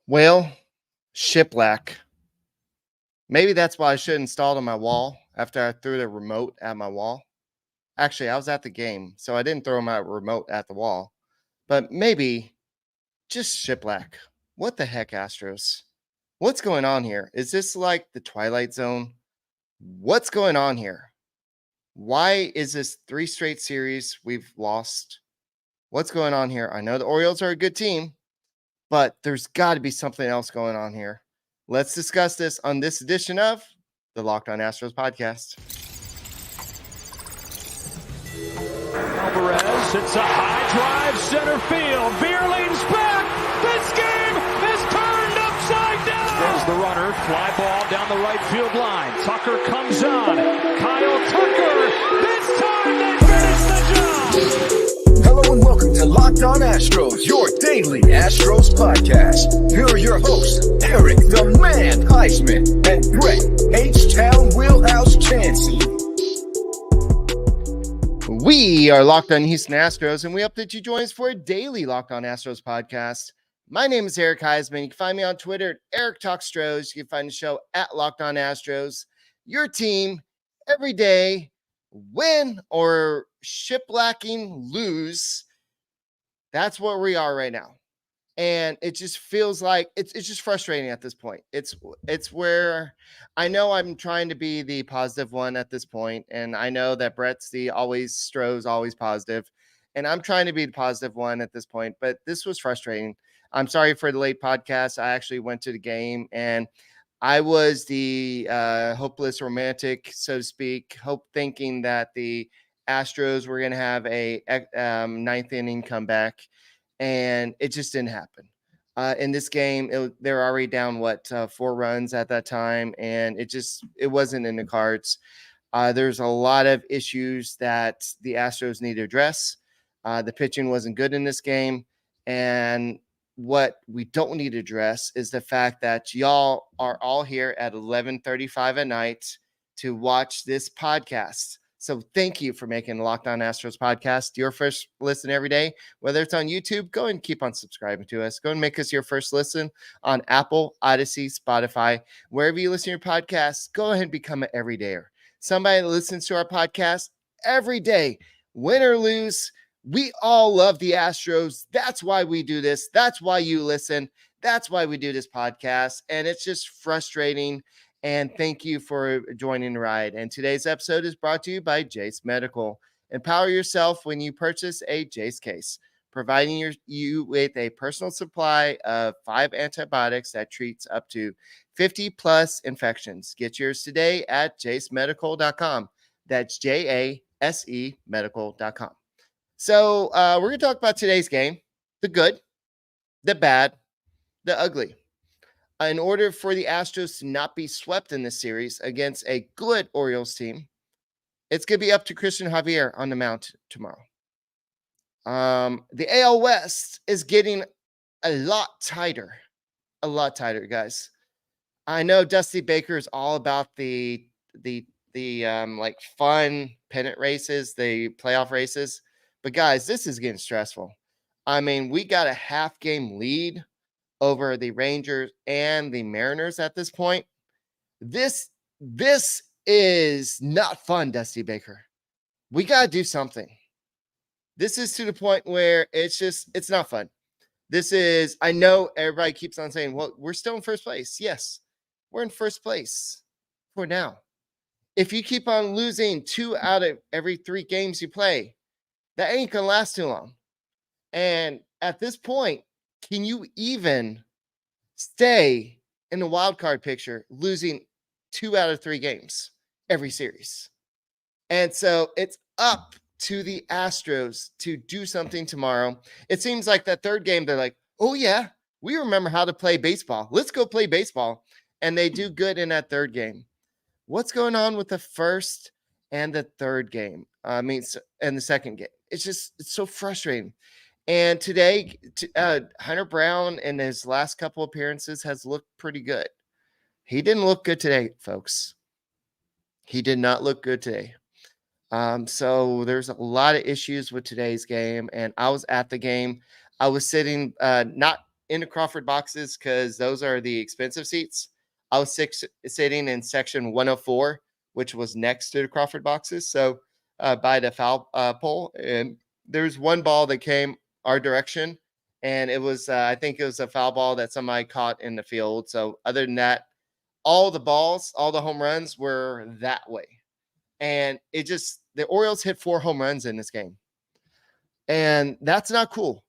Well, shiplack. Maybe that's why I should install it on my wall after I threw the remote at my wall. Actually, I was at the game, so I didn't throw my remote at the wall. But maybe just shiplack. What the heck, Astros? What's going on here? Is this like the Twilight Zone? What's going on here? Why is this 3 straight series we've lost? What's going on here? I know the Orioles are a good team, but there's got to be something else going on here. Let's discuss this on this edition of the Locked On Astros podcast. Alvarez hits a high drive center field. Beer leans back. This game is turned upside down. There's the runner. Fly ball down the right field line. Tucker comes on. Kyle Tucker. This time they finish the job. Hello and welcome to Locked On Astros, your daily Astros podcast. Here are your hosts, Eric the Man Huysman and Brett H-Town Wheelhouse Chancey. We are Locked On Houston Astros, and we hope that you join us for a daily Locked On Astros podcast. My name is Eric Huysman. You can find me on Twitter at Eric Talks Stros. You can find the show at Locked On Astros. Your team every day, win or shiplacking, lose. That's where we are right now. And it just feels like it's just frustrating at this point. It's where I know I'm trying to be the positive one at this point, and I know that Brett's the always Stros, always positive, and I'm trying to be the positive one at this point. But this was frustrating. I'm sorry for the late podcast. I actually went to the game, and I was the hopeless romantic, so to speak, thinking that the Astros were going to have a ninth inning comeback. And it just didn't happen. In this game, they were already down, 4 runs at that time, and it wasn't in the cards. There's a lot of issues that the Astros need to address. The pitching wasn't good in this game, and what we don't need to address is the fact that y'all are all here at 11:35 at night to watch this podcast. So thank you for making the Locked On Astros podcast your first listen every day. Whether it's on YouTube, go and keep on subscribing to us. Go and make us your first listen on Apple, Odyssey, Spotify. Wherever you listen to your podcasts, go ahead and become an everydayer. Somebody that listens to our podcast every day, win or lose, we all love the Astros. That's why we do this. That's why you listen. That's why we do this podcast. And it's just frustrating. And thank you for joining the ride. And today's episode is brought to you by Jace Medical. Empower yourself when you purchase a Jace case, providing you with a personal supply of 5 antibiotics that treats up to 50 plus infections. Get yours today at jacemedical.com. That's JASE medical.com. So we're going to talk about today's game, the good, the bad, the ugly. In order for the Astros to not be swept in this series against a good Orioles team, it's going to be up to Cristian Javier on the mound tomorrow. The AL West is getting a lot tighter, guys. I know Dusty Baker is all about the fun pennant races, the playoff races, but guys, this is getting stressful. I mean, we got a half game lead over the Rangers and the Mariners at this point. This is not fun, Dusty Baker. We got to do something. This is to the point where it's not fun. I know everybody keeps on saying, well, we're still in first place. Yes, we're in first place for now. If you keep on losing 2 out of every 3 games you play, that ain't going to last too long. And at this point, can you even stay in the wild card picture, losing 2 out of 3 games every series? And so it's up to the Astros to do something tomorrow. It seems like that third game, they're like, oh yeah, we remember how to play baseball. Let's go play baseball. And they do good in that third game. What's going on with the first and the third game? And the second game. It's so frustrating. And today, Hunter Brown in his last couple appearances has looked pretty good. He didn't look good today, folks. He did not look good today. So there's a lot of issues with today's game. And I was at the game. I was sitting not in the Crawford boxes because those are the expensive seats. I was sitting in section 104, which was next to the Crawford boxes. So by the foul pole, and there's one ball that came our direction, and it was I think it was a foul ball that somebody caught in the field. So other than that, all the balls, all the home runs were that way. And the Orioles hit 4 home runs in this game. And that's not cool.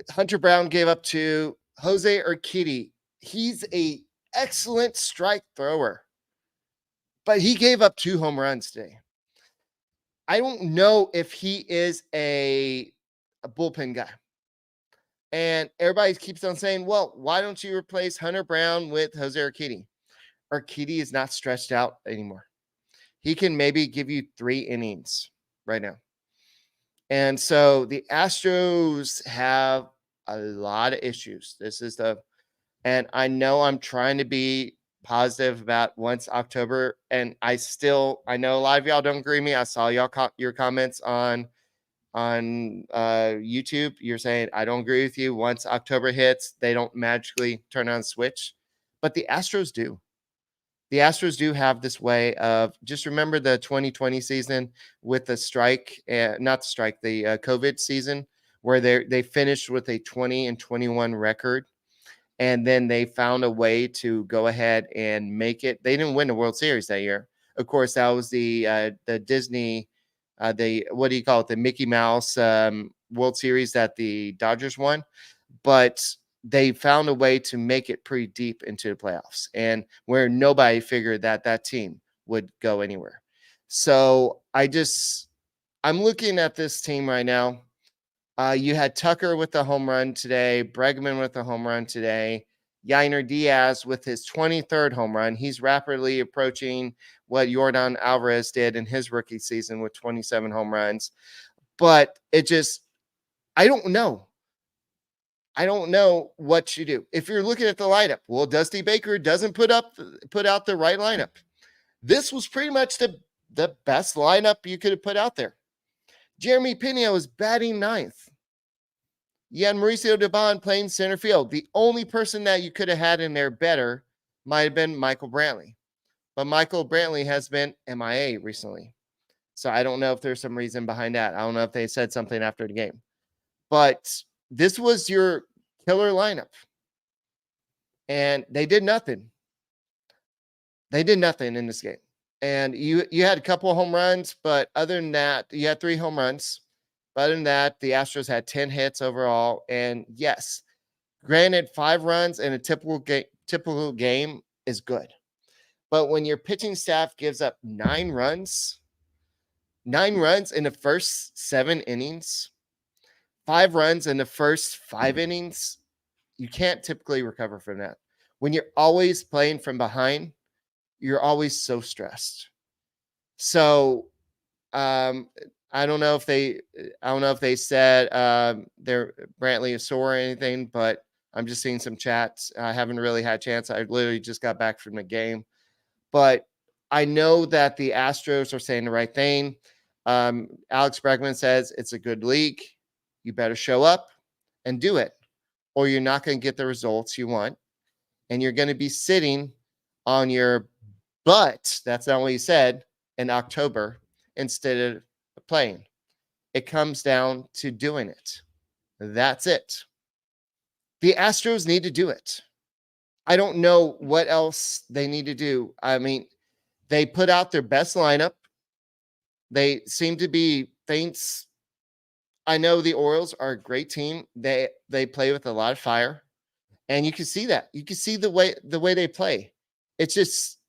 Hunter Brown gave up to Jose Urquidy. He's a excellent strike thrower, but he gave up 2 home runs today. I don't know if he is a bullpen guy. And everybody keeps on saying, well, why don't you replace Hunter Brown with Jose Urquidy? Urquidy is not stretched out anymore. He can maybe give you 3 innings right now. And so the Astros have a lot of issues. And I know I'm trying to be positive about once October, and I know a lot of y'all don't agree with me. I saw your comments on YouTube. You're saying I don't agree with you. Once October hits, they don't magically turn on a switch, but the Astros do. The Astros do have this way of, just remember the 2020 season with the strike, not the strike, the COVID season, where they finished with a 20-21 record. And then they found a way to go ahead and make it. They didn't win the World Series that year. Of course, that was the Disney, what do you call it? The Mickey Mouse World Series that the Dodgers won. But they found a way to make it pretty deep into the playoffs, and where nobody figured that team would go anywhere. So I'm looking at this team right now. You had Tucker with the home run today, Bregman with the home run today, Yainer Diaz with his 23rd home run. He's rapidly approaching what Yordan Alvarez did in his rookie season with 27 home runs. But I don't know. I don't know what you do. If you're looking at the lineup, well, Dusty Baker doesn't put out the right lineup. This was pretty much the best lineup you could have put out there. Jeremy Pena was batting 9th. You had Mauricio Dubon playing center field. The only person that you could have had in there better might have been Michael Brantley. But Michael Brantley has been MIA recently. So I don't know if there's some reason behind that. I don't know if they said something after the game. But this was your killer lineup. And they did nothing. They did nothing in this game. And you had a couple of home runs, but other than that, you had 3 home runs. But other than that, the Astros had 10 hits overall. And yes, granted, 5 runs in a typical game is good. But when your pitching staff gives up 9 runs in the first 7 innings, 5 runs in the first 5 innings, you can't typically recover from that. When you're always playing from behind, you're always so stressed. So I don't know if they said their Brantley is sore or anything, but I'm just seeing some chats. I haven't really had a chance. I literally just got back from the game. But I know that the Astros are saying the right thing. Alex Bregman says it's a good league. You better show up and do it, or you're not going to get the results you want. And you're going to be sitting on your butt. That's not what he said, in October instead of playing. It comes down to doing it. That's it. The Astros need to do it. I don't know what else they need to do. I mean, they put out their best lineup. They seem to be faints. I know the Orioles are a great team. They play with a lot of fire, and you can see that. You can see the way they play. It's just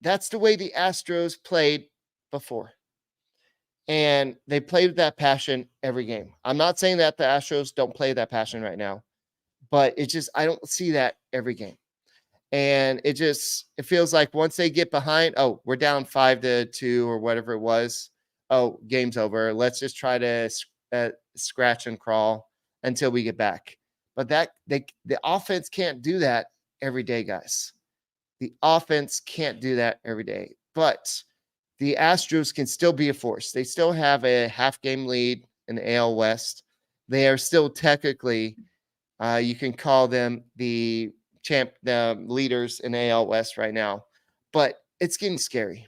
that's the way the Astros played before, and they played with that passion every game. I'm not saying that the Astros don't play that passion right now, but I don't see that every game, and it feels like once they get behind, oh, we're down 5-2 or whatever it was. Oh, game's over. Let's just try to scratch and crawl until we get back. But the offense can't do that every day, guys. The offense can't do that every day. But the Astros can still be a force. They still have a half-game lead in the AL West. They are still technically You can call them the leaders in AL West right now, but it's getting scary.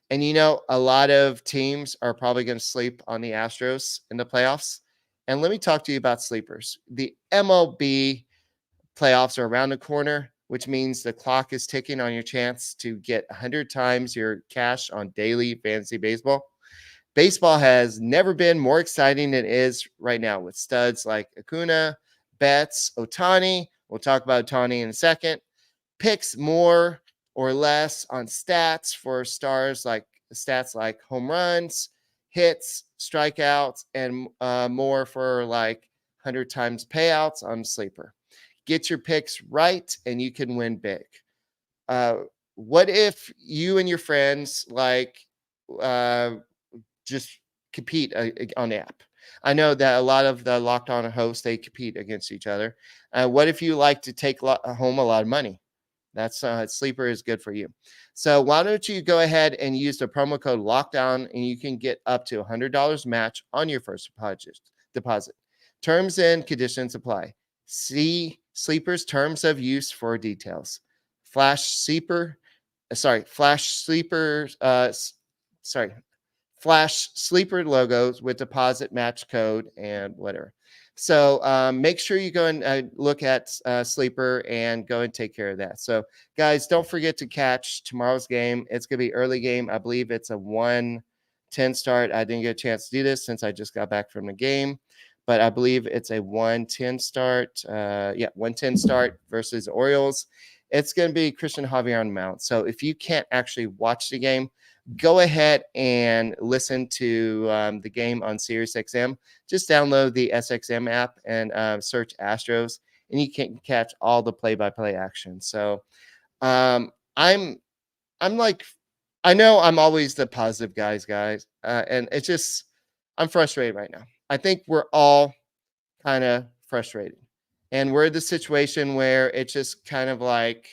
And a lot of teams are probably going to sleep on the Astros in the playoffs. And let me talk to you about sleepers. The MLB playoffs are around the corner, which means the clock is ticking on your chance to get 100 times your cash on daily fantasy baseball. Baseball has never been more exciting than it is right now with studs like Acuna, Betts, Ohtani. We'll talk about Ohtani in a second. Picks more or less on stats for stars like home runs, hits, strikeouts, and more for like 100 times payouts on sleeper. Get your picks right and you can win big. What if you and your friends just compete on the app? I know that a lot of the Locked On hosts, they compete against each other. What if you like to take home a lot of money? That's sleeper is good for you. So why don't you go ahead and use the promo code LOCKDOWN and you can get up to $100 match on your first deposit. Terms and conditions apply. See Sleeper's terms of use for details. Flash Sleeper logos with deposit match code and whatever. So make sure you go and look at Sleeper and go and take care of that. So guys, don't forget to catch tomorrow's game. It's going to be early game. I believe it's a 1:10 start. I didn't get a chance to do this since I just got back from the game, but I believe it's a 1:10 start. 1:10 start versus the Orioles. It's going to be Cristian Javier on the mound. So if you can't actually watch the game, go ahead and listen to the game on SiriusXM. Just download the SXM app and search Astros, and you can catch all the play-by-play action. So I'm like, I know I'm always the positive guys, and it's just I'm frustrated right now. I think we're all kind of frustrated, and we're in the situation where it's just kind of like,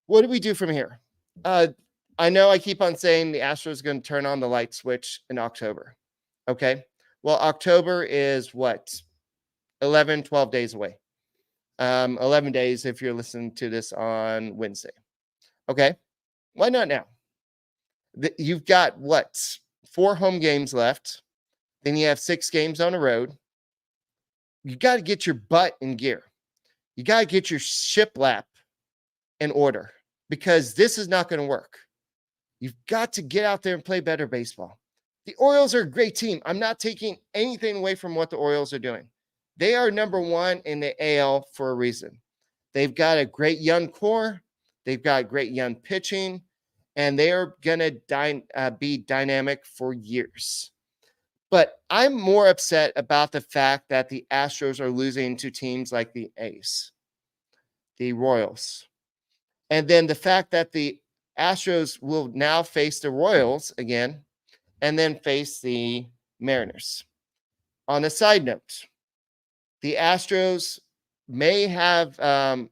what do we do from here? I know I keep on saying the Astros are going to turn on the light switch in October. Okay. Well, October is what? 11, 12 days away. 11 days if you're listening to this on Wednesday. Okay. Why not now? You've got what? 4 home games left. Then you have 6 games on the road. You got to get your butt in gear. You got to get your shiplap in order because this is not going to work. You've got to get out there and play better baseball. The Orioles are a great team. I'm not taking anything away from what the Orioles are doing. They are number 1 in the AL for a reason. They've got a great young core. They've got great young pitching, and they are going to be dynamic for years. But I'm more upset about the fact that the Astros are losing to teams like the A's, the Royals, and then the fact that the Astros will now face the Royals again and then face the Mariners. On a side note, the Astros may have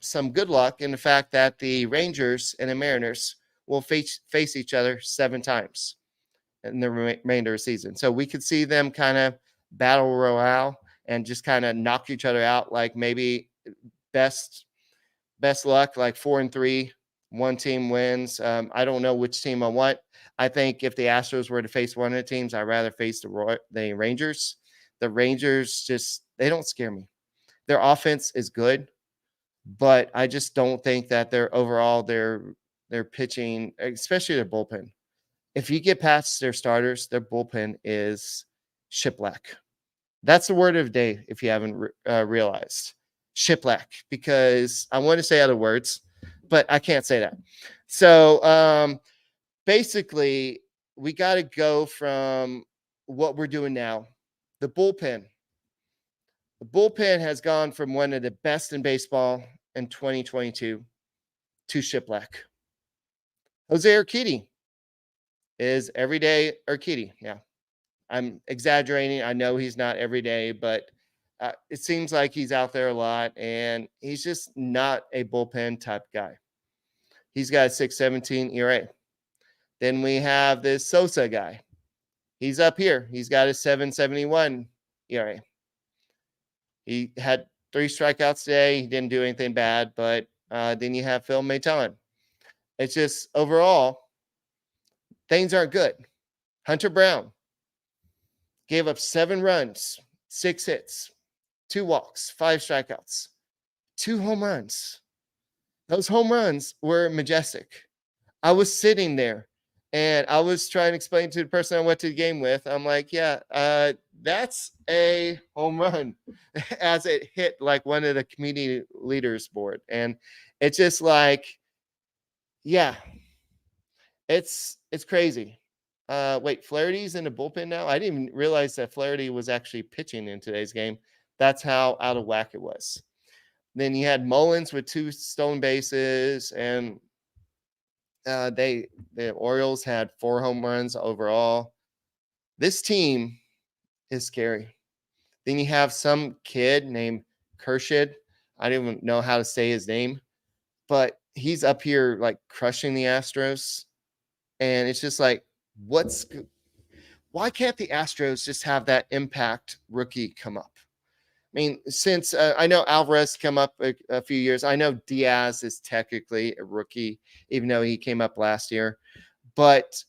some good luck in the fact that the Rangers and the Mariners will face each other 7 times in the remainder of the season. So we could see them kind of battle royale and just kind of knock each other out, like maybe best luck, like 4-3. One team wins. I don't know which team I want. I think if the Astros were to face one of the teams, I'd rather face the Rangers. The Rangers they don't scare me. Their offense is good, but I just don't think that their pitching, especially their bullpen. If you get past their starters, their bullpen is shiplap. That's the word of the day if you haven't realized. Shiplap, because I want to say other words, but I can't say that. So basically, we got to go from what we're doing now. The bullpen. The bullpen has gone from one of the best in baseball in 2022 to shiplap. Jose Urquidy is everyday Urquidy. Yeah, I'm exaggerating. I know he's not every day, but it seems like he's out there a lot, and he's just not a bullpen type guy. He's got a 6.17 ERA. Then we have this Sosa guy. He's up here. He's got a 7.71 ERA. He had 3 strikeouts today. He didn't do anything bad, but then you have Phil Maton. It's just overall, things aren't good. Hunter Brown gave up 7 runs, 6 hits, 2 walks, 5 strikeouts, 2 home runs. Those home runs were majestic. I was sitting there and I was trying to explain to the person I went to the game with. I'm like, yeah, that's a home run as it hit like one of the community leaders board. And it's just like, yeah, it's crazy. Wait, Flaherty's in the bullpen now? I didn't even realize that Flaherty was actually pitching in today's game. That's how out of whack it was. Then you had Mullins with 2 stolen bases, and the Orioles had 4 home runs overall. This team is scary. Then you have some kid named Kershid. I don't even know how to say his name, but he's up here like crushing the Astros. And it's just like, why can't the Astros just have that impact rookie come up? I mean, since I know Alvarez come up a few years, I know Diaz is technically a rookie, even though he came up last year. But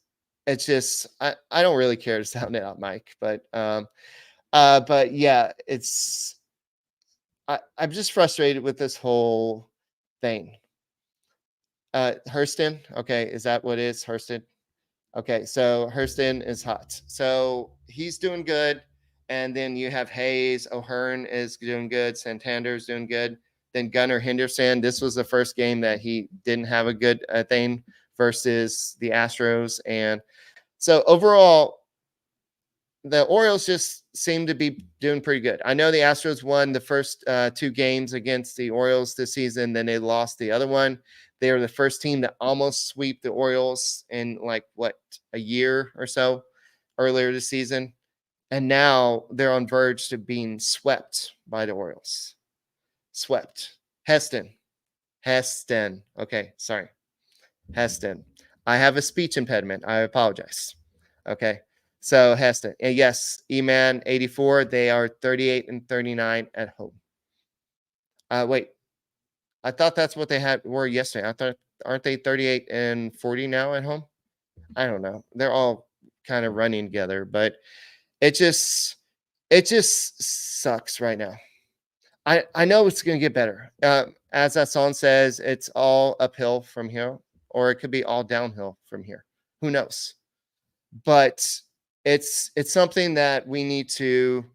it's just I don't really care to sound it out, Mike. But yeah, I'm just frustrated with this whole thing. Hurston, okay, is that what it is? Hurston? Okay, so Hurston is hot. So he's doing good. And then you have Hayes. O'Hearn is doing good. Santander is doing good. Then Gunnar Henderson. This was the first game that he didn't have a good thing versus the Astros. And so overall, the Orioles just seem to be doing pretty good. I know the Astros won the first 2 games against the Orioles this season. Then they lost the other one. They were the first team to almost sweep the Orioles in a year or so earlier this season. And now they're on verge to being swept by the Orioles. Swept. Heston. Okay, sorry. Heston. I have a speech impediment. I apologize. Okay. So Heston. And yes, E-Man 84. They are 38-39 at home. Wait. I thought that's what they were yesterday. I thought, aren't they 38-40 now at home? I don't know. They're all kind of running together, but it just sucks right now. I know it's going to get better. As that song says, it's all uphill from here, or it could be all downhill from here. Who knows? But it's something that we need to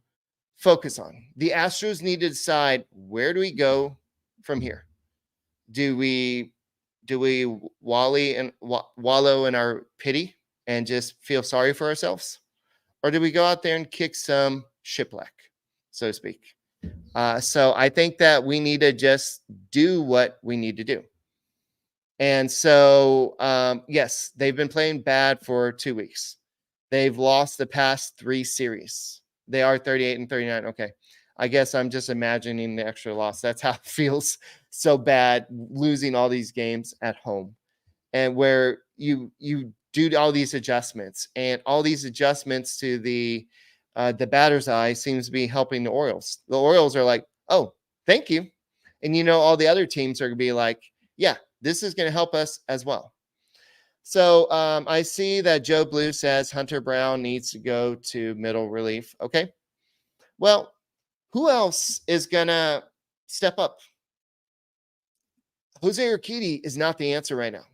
focus on. The Astros need to decide, where do we go from here? Do we wallow in our pity and just feel sorry for ourselves? Or do we go out there and kick some shiplap, so to speak? So I think that we need to just do what we need to do. And so, yes, they've been playing bad for 2 weeks. They've lost the past 3 series. They are 38-39. Okay. I guess I'm just imagining the extra loss. That's how it feels so bad, losing all these games at home. And where you do all these adjustments, and all these adjustments to the batter's eye seems to be helping the Orioles. The Orioles are like, oh, thank you. And all the other teams are going to be like, yeah, this is going to help us as well. So I see that Joe Blue says Hunter Brown needs to go to middle relief. Okay. Well, who else is going to step up? Jose Urquidy is not the answer right now.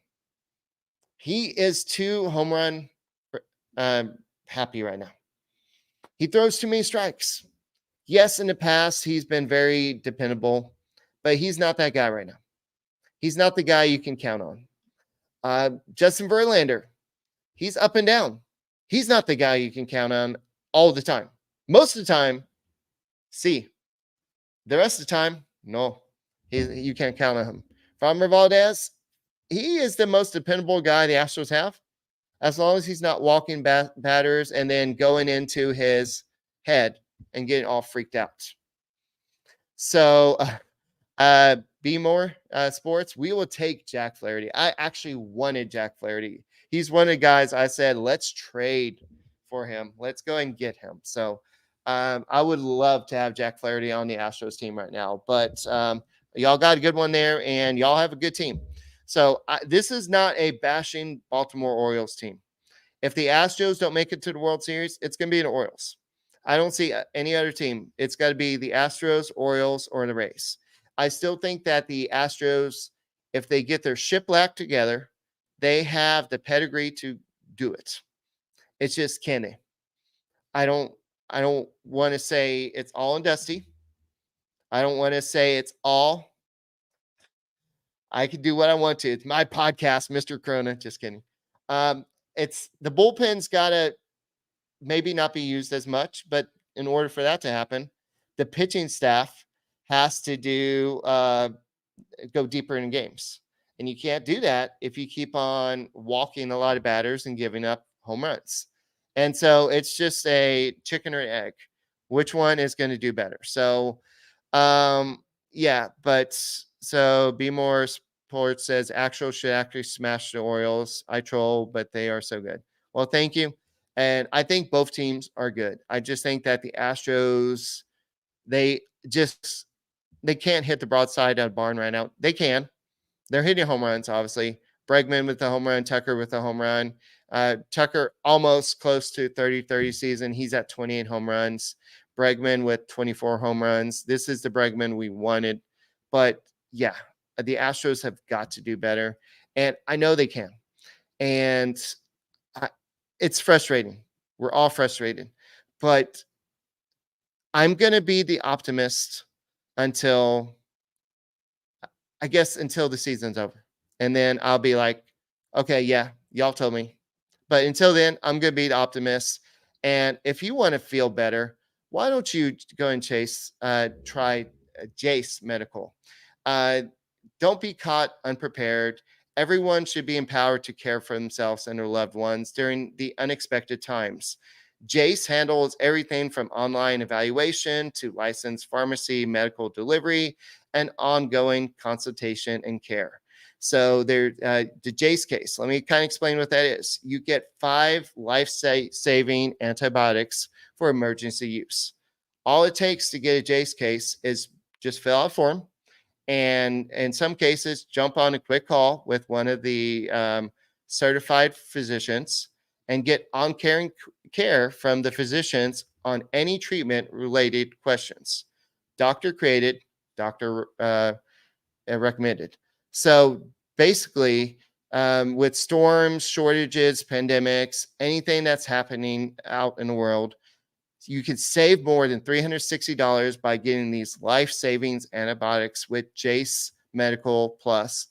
He is too home run happy right now. He throws too many strikes. Yes, in the past, he's been very dependable, but he's not that guy right now. He's not the guy you can count on. Justin Verlander, he's up and down. He's not the guy you can count on all the time. Most of the time, see. The rest of the time, no. You can't count on him. Framber Valdez, he is the most dependable guy the Astros have, as long as he's not walking batters and then going into his head and getting all freaked out. So, Be More Sports, we will take Jack Flaherty. I actually wanted Jack Flaherty. He's one of the guys I said, let's trade for him. Let's go and get him. So I would love to have Jack Flaherty on the Astros team right now, but y'all got a good one there, and y'all have a good team. So this is not a bashing Baltimore Orioles team. If the Astros don't make it to the World Series, it's going to be the Orioles. I don't see any other team. It's got to be the Astros, Orioles, or the Rays. I still think that the Astros, if they get their ship back together, they have the pedigree to do it. It's just, can they? I don't want to say it's all in Dusty. I don't want to say it's all. I can do what I want to. It's my podcast, Mr. Corona. Just kidding. It's the bullpen's got to maybe not be used as much, but in order for that to happen, the pitching staff has to go deeper in games. And you can't do that if you keep on walking a lot of batters and giving up home runs. And so it's just a chicken or egg. Which one is going to do better? So, so Be More Sports says Astros should actually smash the Orioles. I troll, but they are so good. Well, thank you. And I think both teams are good. I just think that the Astros, they can't hit the broadside of the barn right now. They can. They're hitting home runs, obviously. Bregman with the home run, Tucker with the home run. Tucker almost close to 30-30 season. He's at 28 home runs. Bregman with 24 home runs. This is the Bregman we wanted. But, yeah, the Astros have got to do better. And I know they can. And it's frustrating. We're all frustrated. But I'm going to be the optimist until the season's over. And then I'll be like, okay, yeah, y'all told me. But until then, I'm going to be the optimist. And if you want to feel better, why don't you go and try Jace Medical? Don't be caught unprepared. Everyone should be empowered to care for themselves and their loved ones during the unexpected times. Jace handles everything from online evaluation to licensed pharmacy, medical delivery, and ongoing consultation and care. So the Jace case, let me kind of explain what that is. You get 5 life-saving antibiotics for emergency use. All it takes to get a Jace case is just fill out a form, and in some cases, jump on a quick call with one of the certified physicians and get on-caring care from the physicians on any treatment-related questions. Doctor created, doctor recommended. So basically, with storms, shortages, pandemics, anything that's happening out in the world, you can save more than $360 by getting these life savings antibiotics with Jace Medical Plus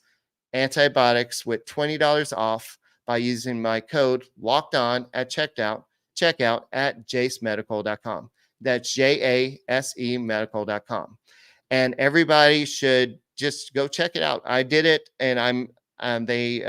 antibiotics with $20 off by using my code Locked On at checkout at jacemedical.com. That's JASE medical.com. And everybody should just go check it out. I did it, and they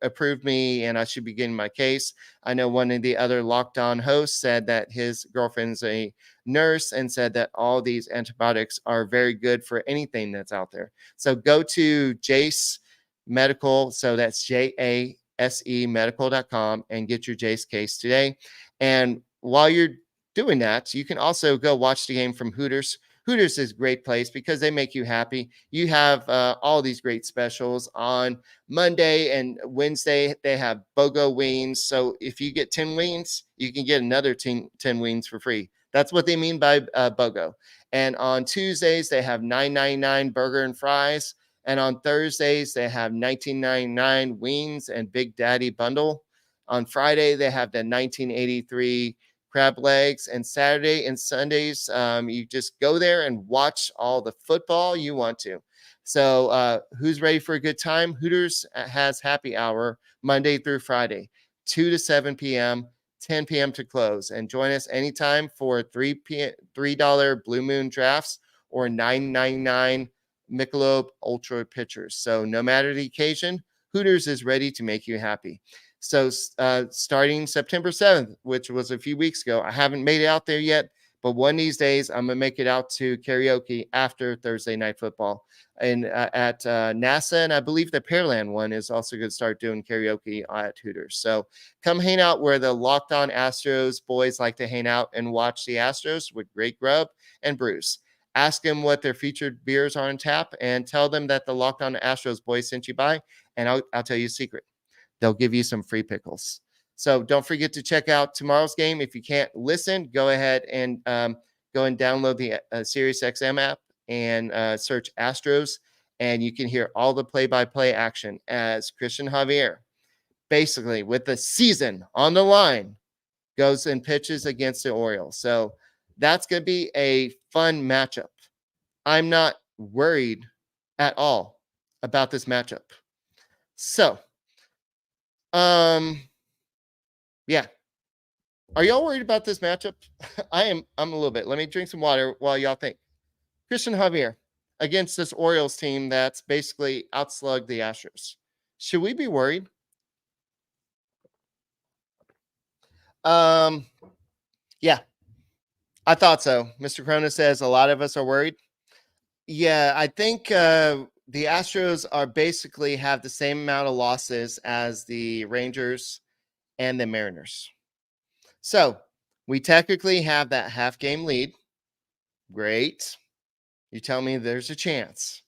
approved me, and I should be getting my case. I know one of the other Locked On hosts said that his girlfriend's a nurse and said that all these antibiotics are very good for anything that's out there. So go to Jace Medical. So that's JASE medical.com and get your Jace case today. And while you're doing that, you can also go watch the game from Hooters. Hooters is a great place because they make you happy. You have all these great specials on Monday and Wednesday. They have BOGO wings. So if you get 10 wings, you can get another 10 wings for free. That's what they mean by BOGO. And on Tuesdays, they have $9.99 burger and fries. And on Thursdays, they have $19.99 wings and Big Daddy bundle. On Friday, they have the $19.83 crab legs, and Saturday and Sundays, you just go there and watch all the football you want to. So who's ready for a good time? Hooters has happy hour Monday through Friday, 2 to 7 p.m., 10 p.m. to close. And join us anytime for $3 Blue Moon drafts or $9.99 Michelob Ultra pitchers. So no matter the occasion, Hooters is ready to make you happy. So starting September 7th, which was a few weeks ago, I haven't made it out there yet, But one of these days, I'm going to make it out to karaoke after Thursday Night Football. And at NASA, and I believe the Pearland one is also going to start doing karaoke at Hooters. So come hang out where the Locked On Astros boys like to hang out and watch the Astros with great grub and brews. Ask them what their featured beers are on tap and tell them that the Locked On Astros boys sent you by, and I'll tell you a secret. They'll give you some free pickles. So don't forget to check out tomorrow's game. If you can't listen, go ahead and go and download the SiriusXM app and search Astros, and you can hear all the play-by-play action as Cristian Javier, basically with the season on the line, goes and pitches against the Orioles. So that's going to be a fun matchup. I'm not worried at all about this matchup. So, yeah. Are y'all worried about this matchup? I'm a little bit. Let me drink some water while y'all think. Cristian Javier against this Orioles team that's basically outslugged the Astros. Should we be worried? Yeah, I thought so. Mr. Corona says a lot of us are worried. Yeah, I think the Astros are basically have the same amount of losses as the Rangers and the Mariners. So we technically have that half game lead. Great. You tell me there's a chance.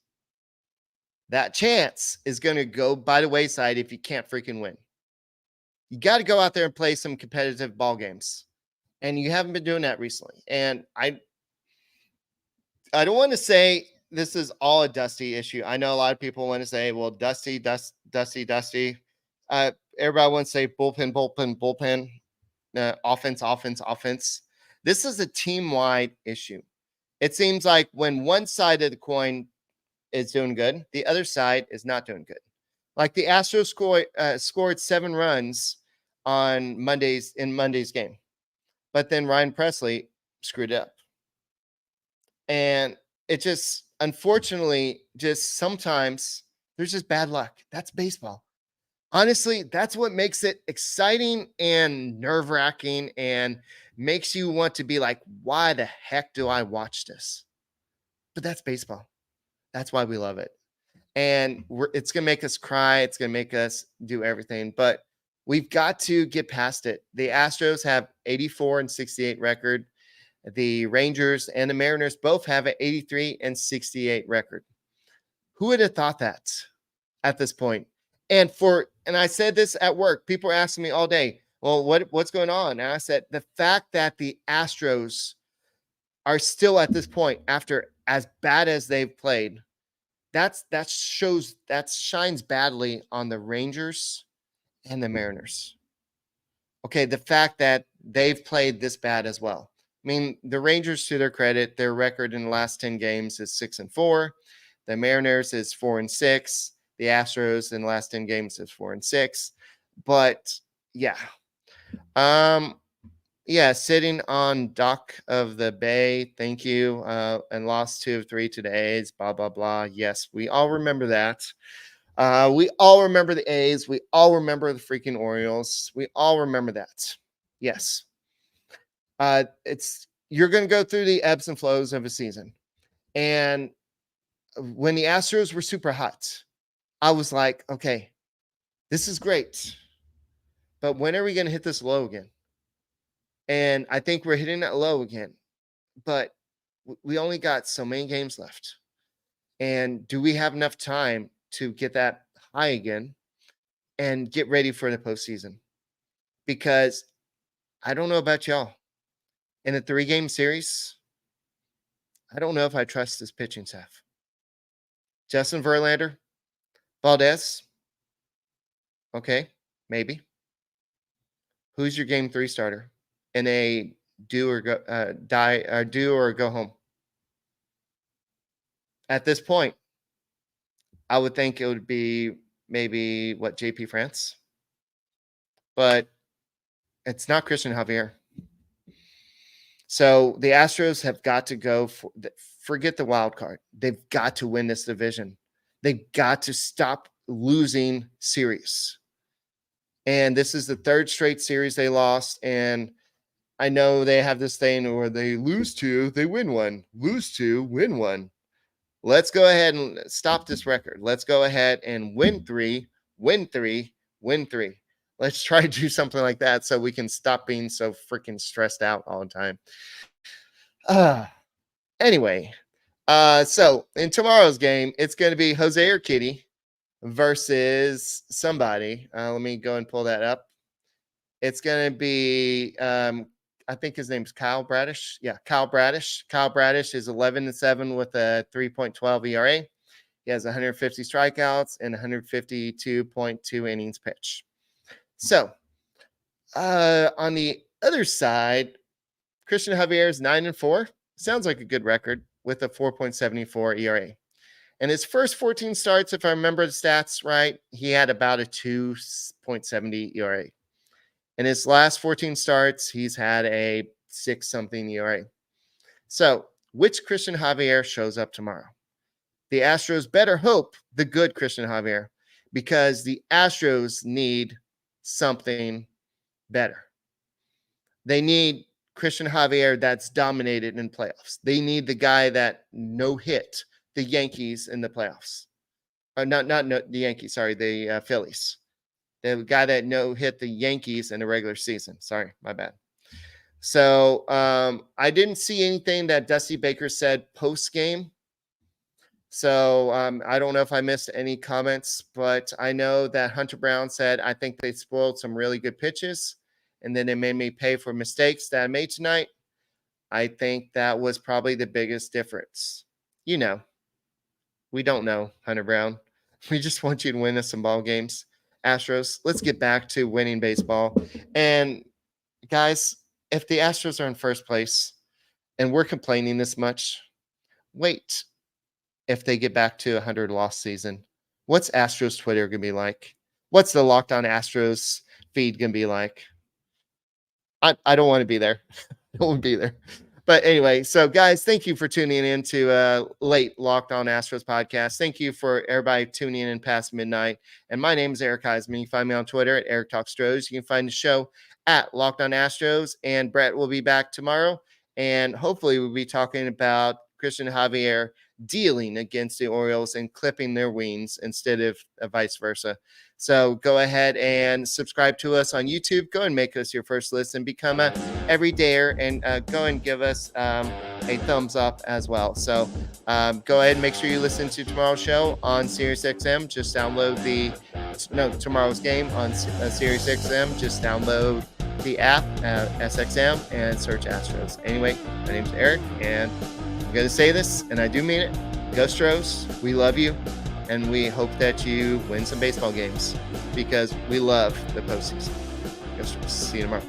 That chance is going to go by the wayside if you can't freaking win. You got to go out there and play some competitive ball games. And you haven't been doing that recently. And I don't want to say this is all a Dusty issue. I know a lot of people want to say, well, Dusty. Everybody wants to say bullpen. Offense. This is a team-wide issue. It seems like when one side of the coin is doing good, the other side is not doing good. Like the Astros scored 7 runs on Monday's game, but then Ryan Presley screwed up. And it just, unfortunately, just sometimes there's just bad luck. That's baseball. Honestly, that's what makes it exciting and nerve-wracking and makes you want to be like, why the heck do I watch this? But that's baseball. That's why we love it. And it's going to make us cry. It's going to make us do everything. But we've got to get past it. The Astros have 84-68 record. The Rangers and the Mariners both have an 83-68 record. Who would have thought that at this point? And I said this at work. People are asking me all day, well, what's going on? And I said, the fact that the Astros are still at this point, after as bad as they've played, that shines badly on the Rangers and the Mariners. Okay, the fact that they've played this bad as well. I mean, the Rangers, to their credit, their record in the last 10 games is 6-4. The Mariners is 4-6. The Astros in the last 10 games is 4-6. But yeah. Sitting on dock of the bay. Thank you. And lost 2 of 3 to the A's. Blah, blah, blah. Yes, we all remember that. We all remember the A's. We all remember the freaking Orioles. We all remember that. Yes. You're going to go through the ebbs and flows of a season. And when the Astros were super hot, I was like, okay, this is great. But when are we going to hit this low again? And I think we're hitting that low again. But we only got so many games left. And do we have enough time to get that high again and get ready for the postseason? Because I don't know about y'all. In a 3-game series, I don't know if I trust this pitching staff. Justin Verlander, Valdez. Okay, maybe. Who's your game 3 starter in a do or go home? At this point, I would think it would be maybe JP France, but it's not Cristian Javier. So the Astros have got to forget the wild card. They've got to win this division. They've got to stop losing series. And this is the 3rd straight series they lost. And I know they have this thing where they lose 2, they win 1, lose 2, win 1. Let's go ahead and stop this record. Let's go ahead and win 3, win 3, win 3. Let's try to do something like that so we can stop being so freaking stressed out all the time. Anyway, so in tomorrow's game, it's going to be Jose Urquidy versus somebody. Let me go and pull that up. It's going to be, I think his name's Kyle Bradish. Yeah, Kyle Bradish. Kyle Bradish is 11-7 with a 3.12 ERA. He has 150 strikeouts and 152.2 innings pitched. So, on the other side, Cristian Javier is 9-4. Sounds like a good record with a 4.74 ERA. And his first 14 starts, if I remember the stats right, he had about a 2.70 ERA. In his last 14 starts, he's had a 6-something ERA. So, which Cristian Javier shows up tomorrow? The Astros better hope the good Cristian Javier, because the Astros need something better. They need Cristian Javier that's dominated in playoffs. They need the guy that no-hit the Yankees in the playoffs. Not the Yankees, sorry, the Phillies. The guy that no-hit the Yankees in the regular season. Sorry, my bad. So I didn't see anything that Dusty Baker said post-game. So I don't know if I missed any comments, but I know that Hunter Brown said, I think they spoiled some really good pitches, and then they made me pay for mistakes that I made tonight. I think that was probably the biggest difference. You know, we don't know, Hunter Brown. We just want you to win us some ball games. Astros, let's get back to winning baseball. And guys, if the Astros are in first place and we're complaining this much, wait. If they get back to a 100-loss season, what's Astros Twitter going to be like? What's the Locked On Astros feed going to be like? I don't want to be there. I don't want to be there. But anyway, so guys, thank you for tuning in to late Locked On Astros podcast. Thank you for everybody tuning in past midnight. And my name is Eric Huysman. You can find me on Twitter at Eric Talks Astros. You can find the show at Locked On Astros. And Brett will be back tomorrow. And hopefully we'll be talking about Cristian Javier dealing against the Orioles and clipping their wings instead of vice versa. So go ahead and subscribe to us on YouTube. Go and make us your first listen. Become a everydayer and go and give us a thumbs up as well. So go ahead and make sure you listen to tomorrow's show on SiriusXM. Just download tomorrow's game on SiriusXM. Just download the app SXM and search Astros. Anyway, my name's Eric, and I'm going to say this, and I do mean it. Go Astros. We love you, and we hope that you win some baseball games because we love the postseason. Go Astros. See you tomorrow.